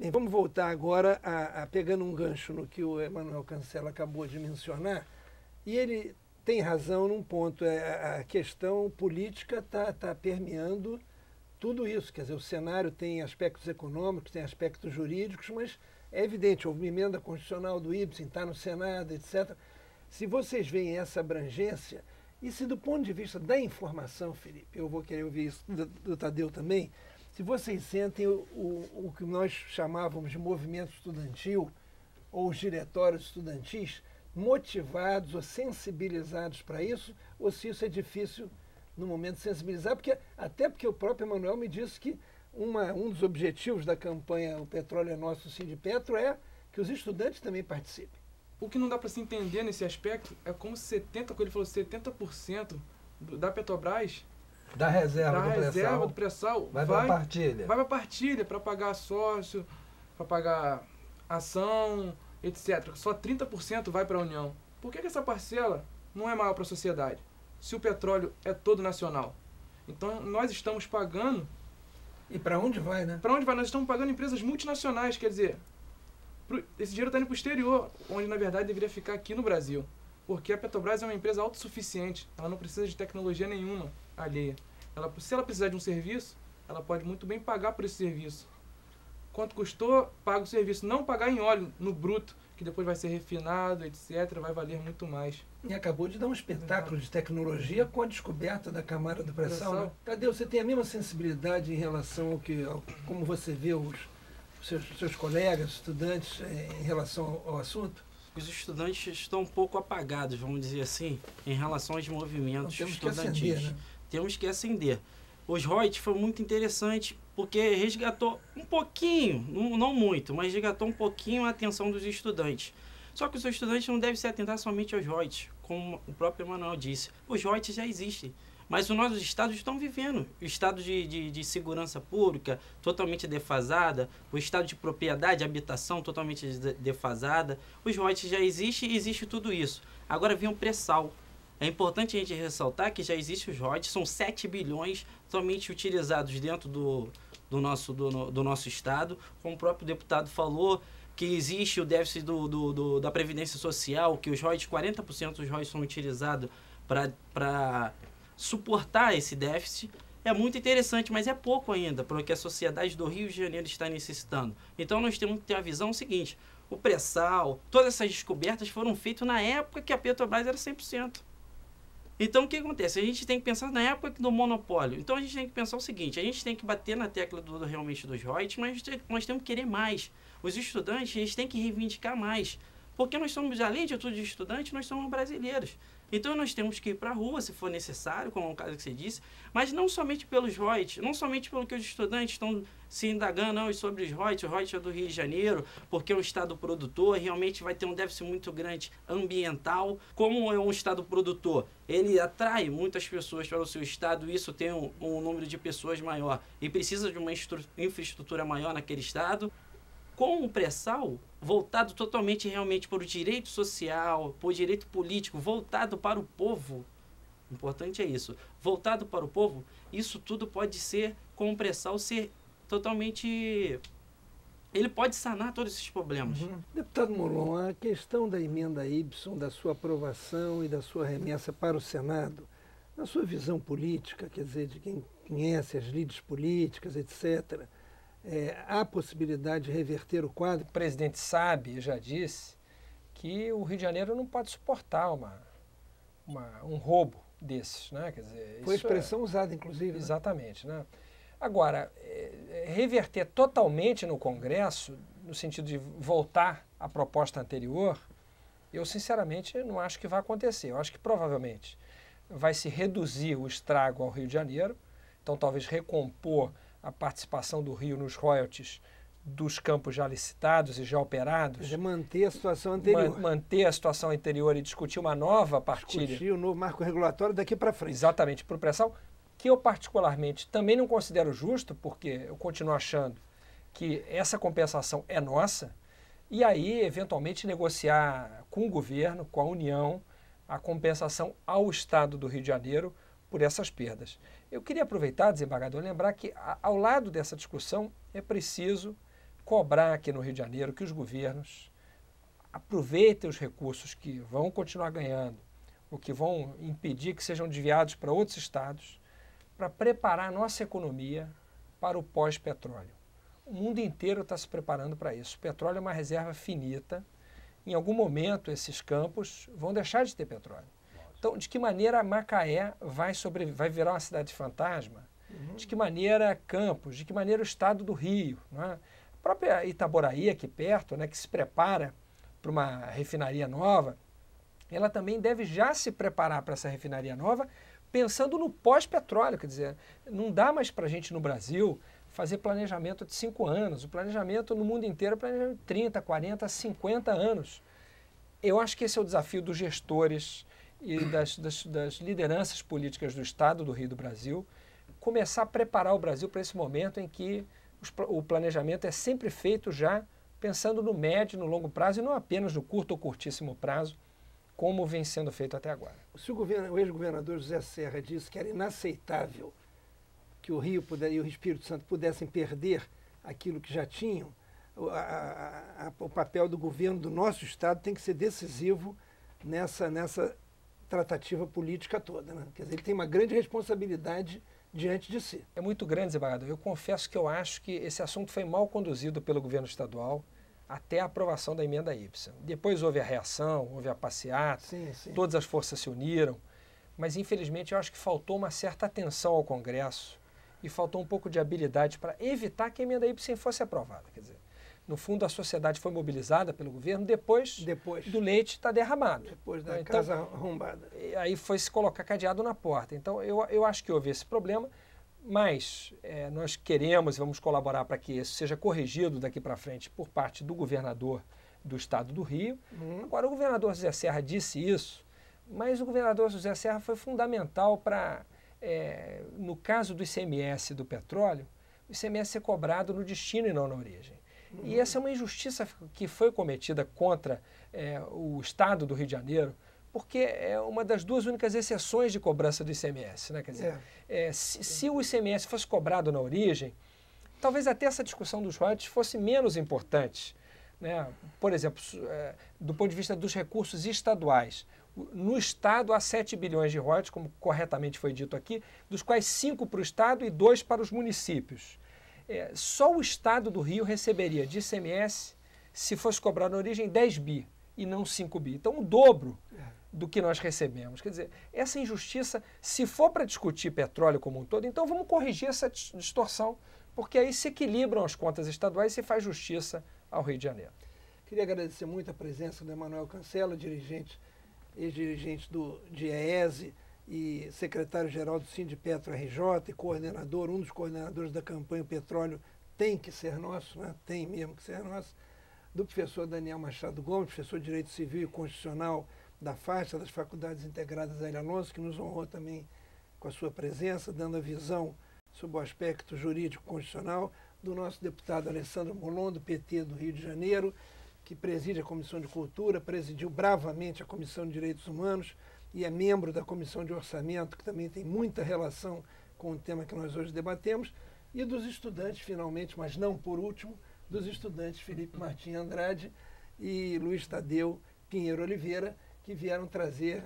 Bem, vamos voltar agora pegando um gancho no que o Emanuel Cancela acabou de mencionar, e ele tem razão num ponto, a questão política está permeando tudo isso, quer dizer, o cenário tem aspectos econômicos, tem aspectos jurídicos, mas é evidente, houve uma emenda constitucional do Ibsen, está no Senado, etc. Se vocês veem essa abrangência, e se do ponto de vista da informação, Felipe, eu vou querer ouvir isso do Tadeu também, se vocês sentem o que nós chamávamos de movimento estudantil, ou os diretórios estudantis, motivados ou sensibilizados para isso, ou se isso é difícil no momento de sensibilizar, até porque o próprio Emanuel me disse que um dos objetivos da campanha O Petróleo é Nosso, Sindipetro, é que os estudantes também participem. O que não dá para se entender nesse aspecto é como 70% da Petrobras, da reserva do pré-sal, vai para a partilha. Vai para a partilha, para pagar sócio, para pagar ação, etc. Só 30% vai para a União. Por que essa parcela não é maior para a sociedade? Se o petróleo é todo nacional. Então nós estamos pagando... E para onde vai, né? Para onde vai? Nós estamos pagando empresas multinacionais, quer dizer, esse dinheiro está indo para o exterior, onde na verdade deveria ficar aqui no Brasil. Porque a Petrobras é uma empresa autossuficiente, ela não precisa de tecnologia nenhuma alheia. Se ela precisar de um serviço, ela pode muito bem pagar por esse serviço. Quanto custou, paga o serviço. Não pagar em óleo, no bruto, que depois vai ser refinado, etc., vai valer muito mais. E acabou de dar um espetáculo de tecnologia com a descoberta da camada do pré-sal. Né? Tadeu, você tem a mesma sensibilidade em relação como você vê os seus colegas, estudantes, em relação ao assunto? Os estudantes estão um pouco apagados, vamos dizer assim, em relação aos movimentos estudantis. Temos que acender. Os Reut foi muito interessante porque resgatou um pouquinho, não muito, mas resgatou um pouquinho a atenção dos estudantes. Só que os estudantes não devem se atentar somente aos Reut, como o próprio Emanuel disse. Os Reut já existem, mas os nossos estados estão vivendo. O estado de segurança pública totalmente defasada, o estado de propriedade, habitação totalmente defasada. Os Reut já existem e existe tudo isso. Agora vem o pré-sal. É importante a gente ressaltar que já existem os Reut, são 7 bilhões totalmente utilizados dentro do nosso estado. Como o próprio deputado falou, que existe o déficit da Previdência Social, que os Reut, 40% dos Reut são utilizados para suportar esse déficit. É muito interessante, mas é pouco ainda, porque a sociedade do Rio de Janeiro está necessitando. Então nós temos que ter a visão seguinte: o pré-sal, todas essas descobertas foram feitas na época que a Petrobras era 100%. Então o que acontece? A gente tem que pensar na época do monopólio. Então a gente tem que pensar o seguinte: a gente tem que bater na tecla realmente dos Reut, mas nós temos que querer mais. Os estudantes, eles têm que reivindicar mais. Porque nós somos, além de tudo de estudantes, nós somos brasileiros. Então nós temos que ir para a rua, se for necessário, como o caso que você disse, mas não somente pelos Reut, não somente pelo que os estudantes estão se indagando sobre os Reut. O Reut é do Rio de Janeiro, porque é um estado produtor, realmente vai ter um déficit muito grande ambiental. Como é um estado produtor, ele atrai muitas pessoas para o seu estado, isso tem um número de pessoas maior e precisa de uma infraestrutura maior naquele estado. Com o pré-sal voltado totalmente realmente para o direito social, para o direito político, voltado para o povo, importante é isso, voltado para o povo, isso tudo pode ser, com o pré-sal, ser totalmente... Ele pode sanar todos esses problemas. Deputado Molon, a questão da emenda Ibsen, da sua aprovação e da sua remessa para o Senado, na sua visão política, quer dizer, de quem conhece as lides políticas, etc., há possibilidade de reverter o quadro? O presidente sabe, já disse, que o Rio de Janeiro não pode suportar um roubo desses, né? Quer dizer, foi a expressão usada, inclusive. Exatamente, né? Agora, reverter totalmente no Congresso, no sentido de voltar à proposta anterior, eu sinceramente não acho que vai acontecer. Eu acho que provavelmente vai se reduzir o estrago ao Rio de Janeiro, então talvez recompor a participação do Rio nos royalties dos campos já licitados e já operados. Quer dizer, manter a situação anterior. Manter a situação anterior e discutir uma nova partilha. Discutir o novo marco regulatório daqui para frente. Exatamente, para o pré-sal, que eu particularmente também não considero justo, porque eu continuo achando que essa compensação é nossa, e aí, eventualmente, negociar com o governo, com a União, a compensação ao Estado do Rio de Janeiro por essas perdas. Eu queria aproveitar, desembargador, lembrar que ao lado dessa discussão é preciso cobrar aqui no Rio de Janeiro que os governos aproveitem os recursos que vão continuar ganhando, ou que vão impedir que sejam desviados para outros estados, para preparar a nossa economia para o pós-petróleo. O mundo inteiro está se preparando para isso. O petróleo é uma reserva finita. Em algum momento, esses campos vão deixar de ter petróleo. Então, de que maneira Macaé vai virar uma cidade fantasma? De que maneira Campos? De que maneira o estado do Rio? Não é? A própria Itaboraí, aqui perto, né, que se prepara para uma refinaria nova, ela também deve já se preparar para essa refinaria nova pensando no pós-petróleo. Quer dizer, não dá mais para a gente no Brasil fazer planejamento de 5 anos. O planejamento no mundo inteiro é planejamento de 30, 40, 50 anos. Eu acho que esse é o desafio dos gestores e das lideranças políticas do Estado do Rio e do Brasil, começar a preparar o Brasil para esse momento em que o planejamento é sempre feito já pensando no médio e no longo prazo e não apenas no curto ou curtíssimo prazo, como vem sendo feito até agora. Se o ex-governador José Serra disse que era inaceitável que o Rio e o Espírito Santo pudessem perder aquilo que já tinham, o papel do governo do nosso Estado tem que ser decisivo nessa tratativa política toda. Né? Quer dizer, ele tem uma grande responsabilidade diante de si. É muito grande, desembargador. Eu confesso que eu acho que esse assunto foi mal conduzido pelo governo estadual até a aprovação da emenda Y. Depois houve a reação, houve a passeata, todas as forças se uniram, mas infelizmente eu acho que faltou uma certa atenção ao Congresso e faltou um pouco de habilidade para evitar que a emenda Y fosse aprovada. Quer dizer, no fundo a sociedade foi mobilizada pelo governo depois do leite estar derramado. Depois da casa arrombada. Aí foi se colocar cadeado na porta. Então eu acho que houve esse problema, mas nós queremos e vamos colaborar para que isso seja corrigido daqui para frente por parte do governador do Estado do Rio. Agora, o governador José Serra disse isso, mas o governador José Serra foi fundamental para, no caso do ICMS do petróleo, o ICMS ser cobrado no destino e não na origem. E essa é uma injustiça que foi cometida contra o Estado do Rio de Janeiro, porque é uma das duas únicas exceções de cobrança do ICMS. Né? Quer dizer, se o ICMS fosse cobrado na origem, talvez até essa discussão dos royalties fosse menos importante. Né? Por exemplo, do ponto de vista dos recursos estaduais, no Estado há 7 bilhões de royalties, como corretamente foi dito aqui, dos quais 5 para o Estado e 2 para os municípios. Só o Estado do Rio receberia de ICMS, se fosse cobrado na origem, 10 bi e não 5 bi. Então, o dobro do que nós recebemos. Quer dizer, essa injustiça, se for para discutir petróleo como um todo, então vamos corrigir essa distorção, porque aí se equilibram as contas estaduais e se faz justiça ao Rio de Janeiro. Queria agradecer muito a presença do Emanuel Cancela, ex-dirigente do DIEESE e secretário-geral do Sindipetro RJ e coordenador, um dos coordenadores da campanha O Petróleo Tem que Ser Nosso, né? Tem mesmo que ser nosso, do professor Daniel Machado Gomes, professor de Direito Civil e Constitucional da FASTA, das Faculdades Integradas Hélio Alonso, que nos honrou também com a sua presença, dando a visão sobre o aspecto jurídico constitucional, do nosso deputado Alessandro Molon, do PT do Rio de Janeiro, que preside a Comissão de Cultura, presidiu bravamente a Comissão de Direitos Humanos e é membro da Comissão de Orçamento, que também tem muita relação com o tema que nós hoje debatemos, e dos estudantes, finalmente, mas não por último, dos estudantes Felipe Martim Andrade e Luiz Tadeu Pinheiro Oliveira, que vieram trazer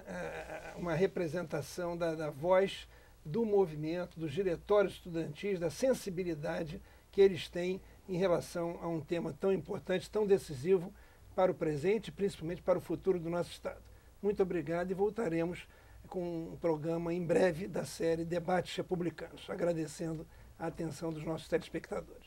uma representação da voz do movimento, dos diretórios estudantis, da sensibilidade que eles têm em relação a um tema tão importante, tão decisivo para o presente e principalmente para o futuro do nosso Estado. Muito obrigado e voltaremos com um programa em breve da série Debates Republicanos, agradecendo a atenção dos nossos telespectadores.